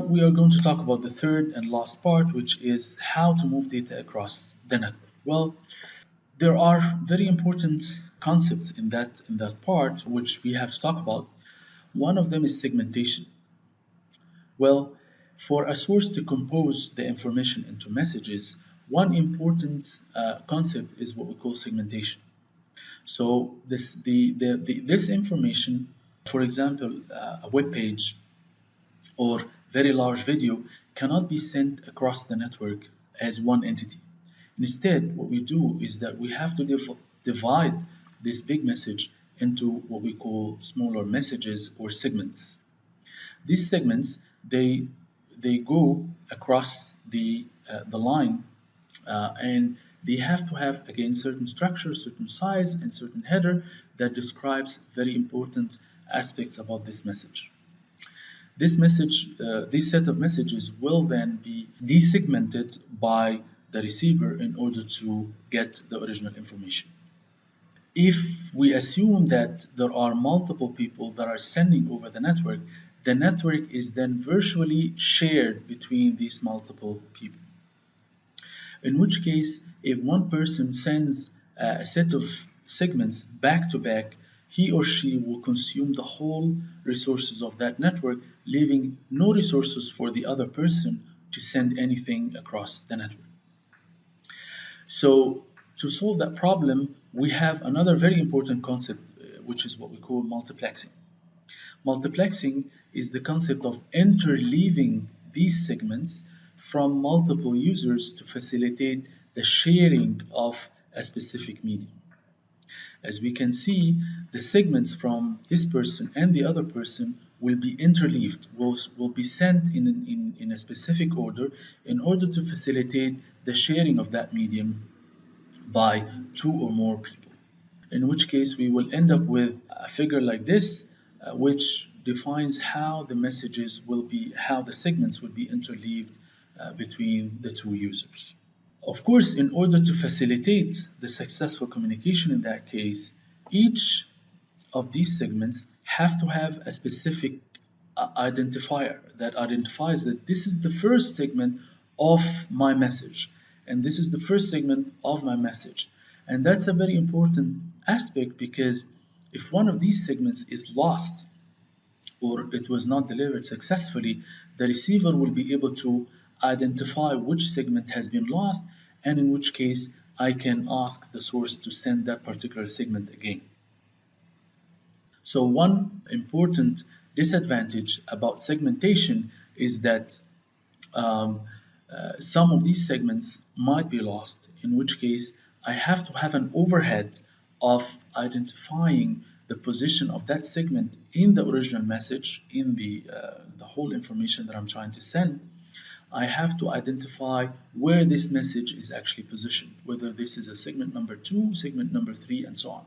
we are going to talk about the third and last part, which is how to move data across the network. Well, there are very important concepts in that part which we have to talk about. One of them is segmentation. Well, for a source to compose the information into messages, one important concept is what we call segmentation. So this information, for example, a web page or very large video, cannot be sent across the network as one entity. Instead, what we do is that we have to divide this big message into what we call smaller messages or segments. These segments, they go across the line, and they have to have, again, certain structure, certain size, and certain header that describes very important aspects about this message. This set of messages will then be desegmented by the receiver in order to get the original information. If we assume that there are multiple people that are sending over the network is then virtually shared between these multiple people. In which case, if one person sends a set of segments back to back, he or she will consume the whole resources of that network, leaving no resources for the other person to send anything across the network. So to solve that problem, we have another very important concept, which is what we call multiplexing. Multiplexing is the concept of interleaving these segments from multiple users to facilitate the sharing of a specific medium. As we can see, the segments from this person and the other person will be interleaved, will be sent in a specific order in order to facilitate the sharing of that medium by two or more people. In which case, we will end up with a figure like this, which defines how the messages will be, how the segments will be interleaved between the two users. Of course, in order to facilitate the successful communication in that case, each of these segments have to have a specific identifier that identifies that this is the first segment of my message, and this is the first segment of my message. And that's a very important aspect, because if one of these segments is lost or it was not delivered successfully, the receiver will be able to identify which segment has been lost, and in which case I can ask the source to send that particular segment again. So one important disadvantage about segmentation is that some of these segments might be lost, in which case I have to have an overhead of identifying the position of that segment in the original message, in the whole information that I'm trying to send. I have to identify where this message is actually positioned, whether this is a segment number 2, segment number 3, and so on.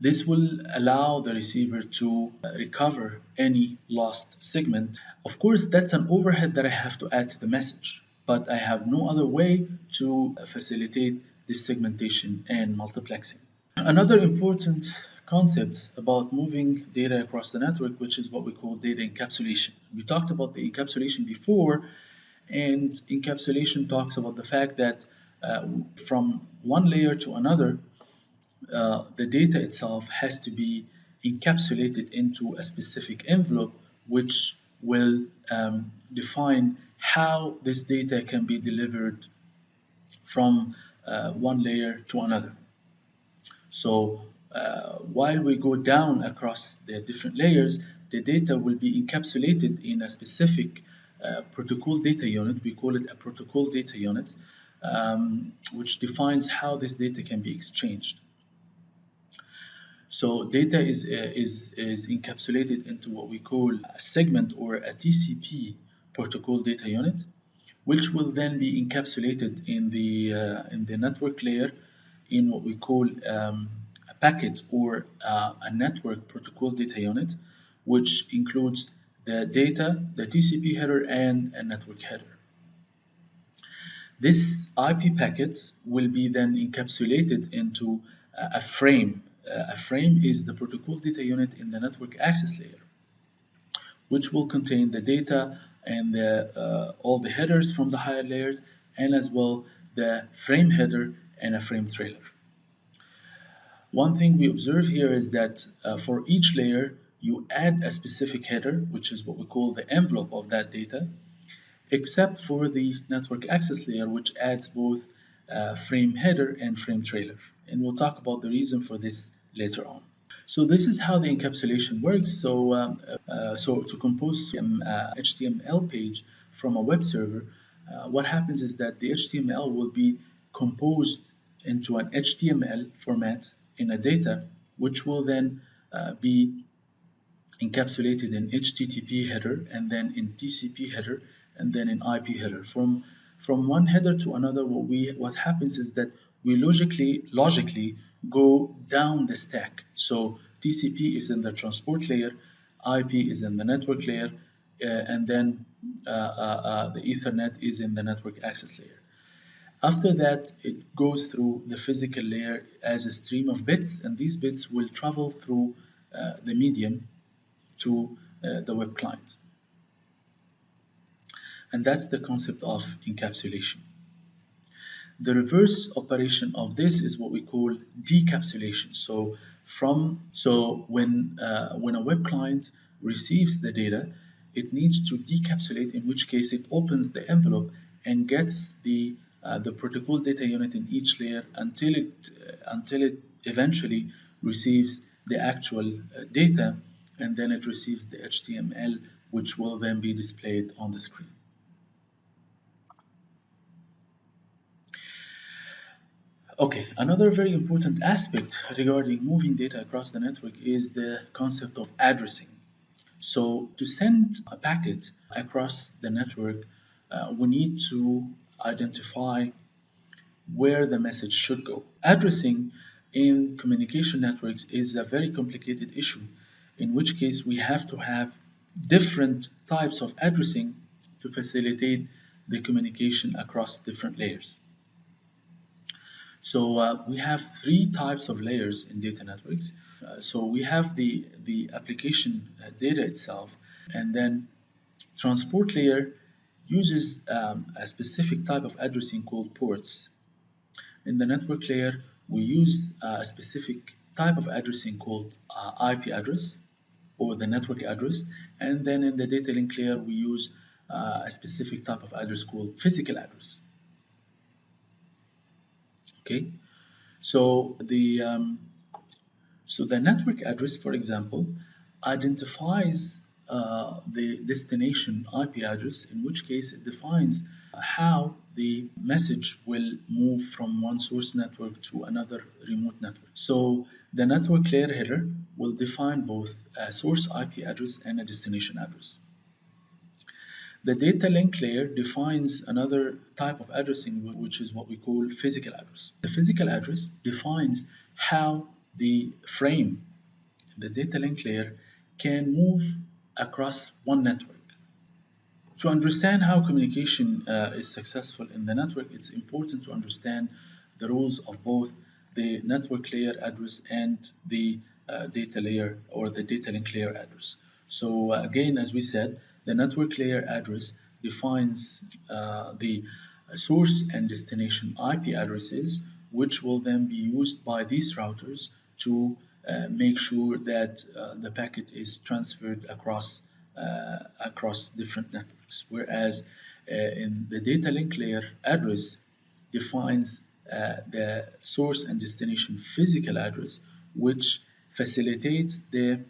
This will allow the receiver to recover any lost segment. Of course, that's an overhead that I have to add to the message, but I have no other way to facilitate this segmentation and multiplexing. Another important concept about moving data across the network, which is what we call data encapsulation. We talked about the encapsulation before, and encapsulation talks about the fact that from one layer to another, the data itself has to be encapsulated into a specific envelope, which will define how this data can be delivered from one layer to another. So while we go down across the different layers, the data will be encapsulated in a specific protocol data unit. We call it a protocol data unit, which defines how this data can be exchanged. So data is encapsulated into what we call a segment or a TCP protocol data unit, which will then be encapsulated in the network layer in what we call a packet or a network protocol data unit, which includes the data, the TCP header, and a network header. This IP packet will be then encapsulated into a frame. A frame is the protocol data unit in the network access layer, which will contain the data and all the headers from the higher layers, and as well the frame header and a frame trailer. One thing we observe here is that for each layer, you add a specific header, which is what we call the envelope of that data, except for the network access layer, which adds both frame header and frame trailer. And we'll talk about the reason for this later on. So this is how the encapsulation works. So to compose an HTML page from a web server, what happens is that the HTML will be composed into an HTML format in a data, which will then be encapsulated in HTTP header, and then in TCP header, and then in IP header. From one header to another, what happens is that we logically go down the stack. So TCP is in the transport layer, IP is in the network layer, and then the Ethernet is in the network access layer. After that, it goes through the physical layer as a stream of bits, and these bits will travel through the medium to the web client. And that's the concept of encapsulation. The reverse operation of this is what we call decapsulation. So when a web client receives the data, it needs to decapsulate, in which case it opens the envelope and gets the protocol data unit in each layer until it eventually receives the actual data, and then it receives the HTML, which will then be displayed on the screen. Okay, another very important aspect regarding moving data across the network is the concept of addressing. So to send a packet across the network, we need to identify where the message should go. Addressing in communication networks is a very complicated issue, in which case we have to have different types of addressing to facilitate the communication across different layers. So we have three types of layers in data networks. So we have the application data itself, and then transport layer uses a specific type of addressing called ports. In the network layer, we use a specific type of addressing called IP address, or the network address, and then in the data link layer, we use a specific type of address called physical address. Okay, so the network address, for example, identifies the destination IP address, in which case it defines how the message will move from one source network to another remote network. So the network layer header will define both a source IP address and a destination address. The data link layer defines another type of addressing, which is what we call physical address. The physical address defines how the frame, the data link layer, can move across one network. To understand how communication is successful in the network, it's important to understand the rules of both the network layer address and the data layer or the data link layer address. So again, as we said, the network layer address defines the source and destination IP addresses, which will then be used by these routers to make sure that the packet is transferred across different networks. Whereas in the data link layer address defines the source and destination physical address, which facilitates the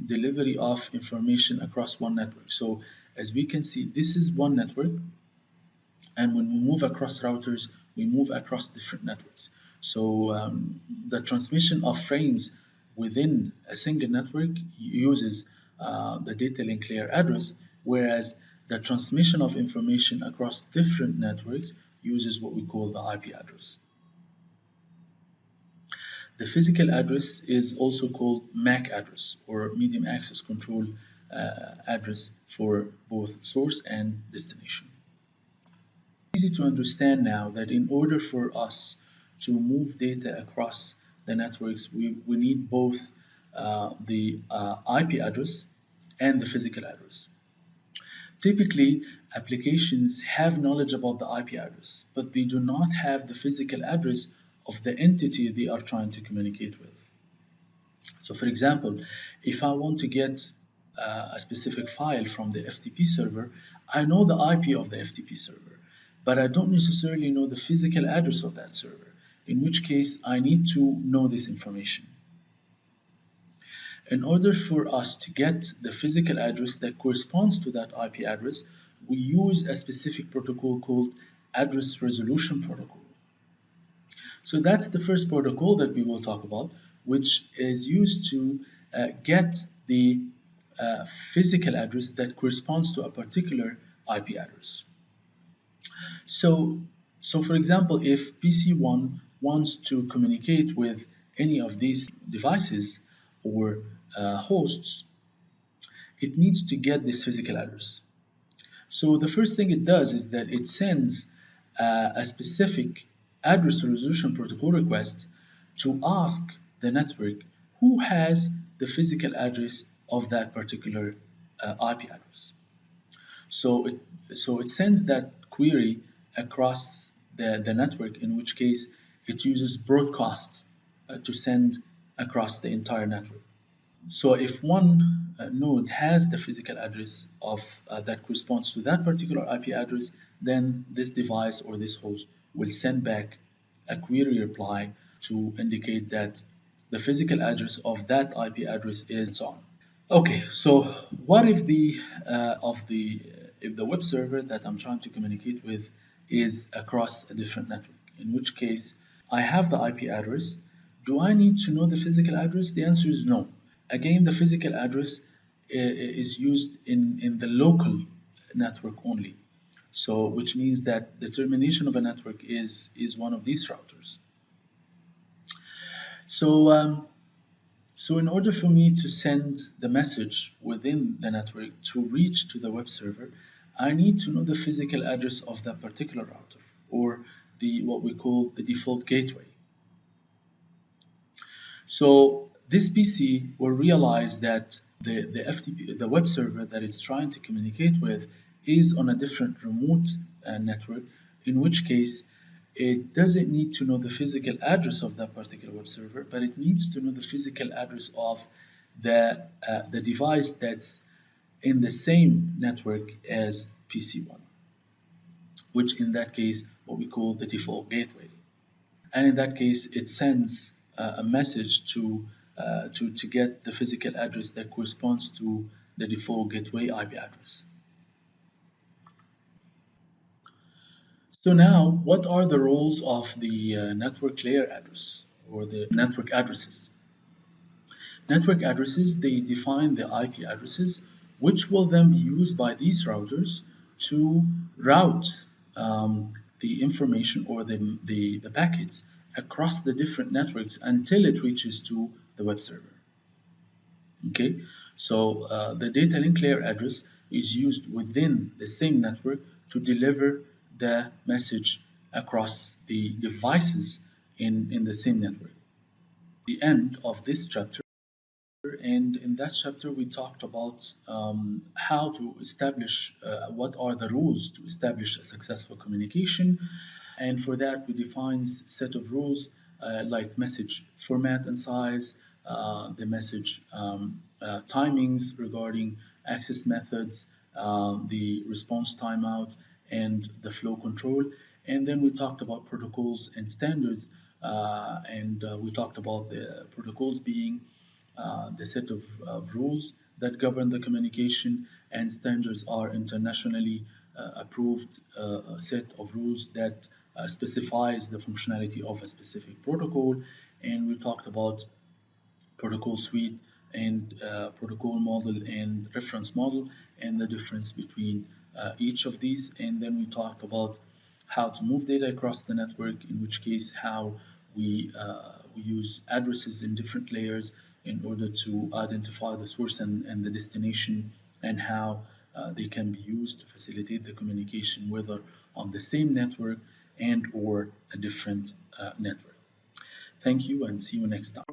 delivery of information across one network. So as we can see, this is one network, and when we move across routers, we move across different networks. So the transmission of frames within a single network uses the data link layer address, whereas the transmission of information across different networks uses what we call the IP address. The physical address is also called MAC address, or medium access control address, for both source and destination. Easy to understand now that in order for us to move data across the networks, we need both the IP address and the physical address. Typically, applications have knowledge about the IP address, but they do not have the physical address of the entity they are trying to communicate with. So for example, if I want to get a specific file from the FTP server, I know the IP of the FTP server, but I don't necessarily know the physical address of that server, in which case I need to know this information. In order for us to get the physical address that corresponds to that IP address, we use a specific protocol called Address Resolution Protocol. So that's the first protocol that we will talk about, which is used to get the physical address that corresponds to a particular IP address. So for example, if PC1 wants to communicate with any of these devices or hosts, it needs to get this physical address. So the first thing it does is that it sends a specific address resolution protocol request to ask the network who has the physical address of that particular IP address. So it sends that query across the network, in which case it uses broadcast to send across the entire network. So if one node has the physical address of that corresponds to that particular IP address, then this device or this host will send back a query reply to indicate that the physical address of that IP address is and so on. Okay, so what if if the web server that I'm trying to communicate with is across a different network? In which case, I have the IP address. Do I need to know the physical address? The answer is no. Again, the physical address is used in the local network only. So, which means that the termination of a network is one of these routers. So in order for me to send the message within the network to reach to the web server, I need to know the physical address of that particular router, or what we call the default gateway. So this PC will realize that the FTP, the web server that it's trying to communicate with, is on a different remote network, in which case it doesn't need to know the physical address of that particular web server, but it needs to know the physical address of the device that's in the same network as PC1, which in that case what we call the default gateway. And in that case, it sends a message to get the physical address that corresponds to the default gateway IP address. So now, what are the roles of the network layer address or the network addresses? Network addresses, they define the IP addresses, which will then be used by these routers to route the information or the packets across the different networks until it reaches to the web server. Okay, so the data link layer address is used within the same network to deliver the message across the devices in the same network. The end of this chapter, and in that chapter we talked about how to establish what are the rules to establish a successful communication, and for that we define a set of rules like message format and size, the message timings regarding access methods, the response timeout, and the flow control. And then we talked about protocols and standards, and we talked about the protocols being the set of rules that govern the communication, and standards are internationally approved set of rules that specifies the functionality of a specific protocol. And we talked about protocol suite and protocol model and reference model and the difference between each of these. And then we talked about how to move data across the network, in which case how we use addresses in different layers in order to identify the source and the destination, and how they can be used to facilitate the communication whether on the same network and or a different network. Thank you and see you next time.